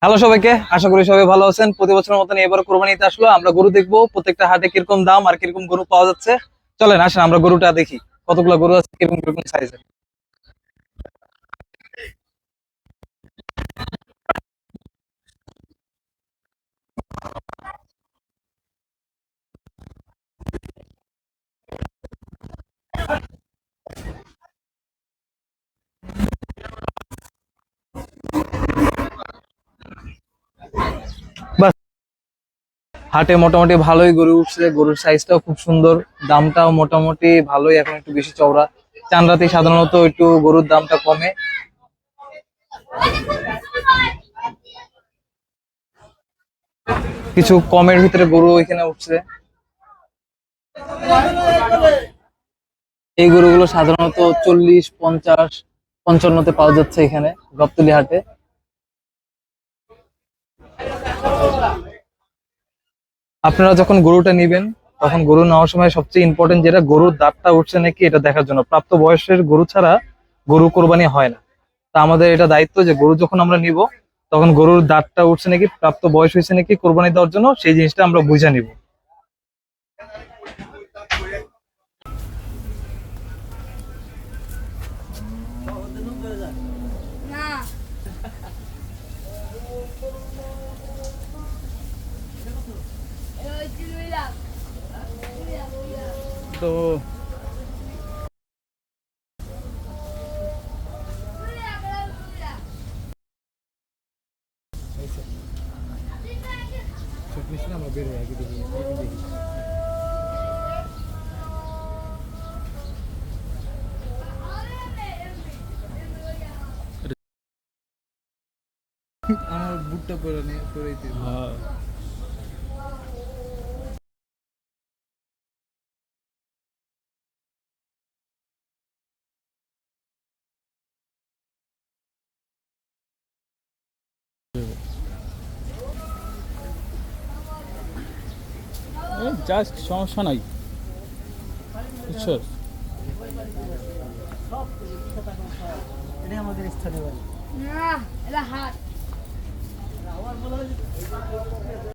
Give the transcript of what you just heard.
Hello সবাইকে, আশা করি সবাই ভালো আছেন। প্রতি বছরের মতন এবার কোরবানিতে আসলো, আমরা গরু দেখবো প্রত্যেকটা হাটে কিরকম দাম আর কিরকম গরু পাওয়া যাচ্ছে। চলেন আসেন আমরা গরুটা দেখি, কতগুলো গরু আছে, কিরকম কিরকম সাইজের। বাস, হাটে মোটামুটি ভালোই গরু উঠছে, গরুর সাইজটাও খুব সুন্দর, দামটাও মোটামুটি ভালোই, এখন একটু বেশি চওড়া। চান রাতে সাধারণত একটু গরুর দামটা কমে। কিছু কমের ভিতরে গরু এখানে উঠছে। এই গরুগুলো সাধারণত 40, 50, 55-তে পাওয়া যাচ্ছে এখানে গাবতলী হাটে। আপনারা যখন গরুটা নিবেন, তখন গরু নেওয়ার সময় সবচেয়ে ইম্পর্টেন্ট যেটা, গরুর দাঁতটা উঠছে নাকি এটা দেখার জন্য। প্রাপ্ত বয়সের গরু ছাড়া গরু কোরবানি হয় না। তা আমাদের এটা দায়িত্ব যে গরু যখন আমরা নিব, তখন গরুর দাঁতটা উঠছে নাকি, প্রাপ্ত বয়স হয়েছে নাকি কোরবানি দেওয়ার জন্য, সেই জিনিসটা আমরা বুঝে নিব। তো আমরা বের হয়ে আগে দেখি। আমার বুটটা পরে নিয়ে পরে দিই। হ্যাঁ, জাস্ট সমস্যা নাই, বুঝছো? এটা আমাদের স্থানীয় বাড়ি না, এটা হাট।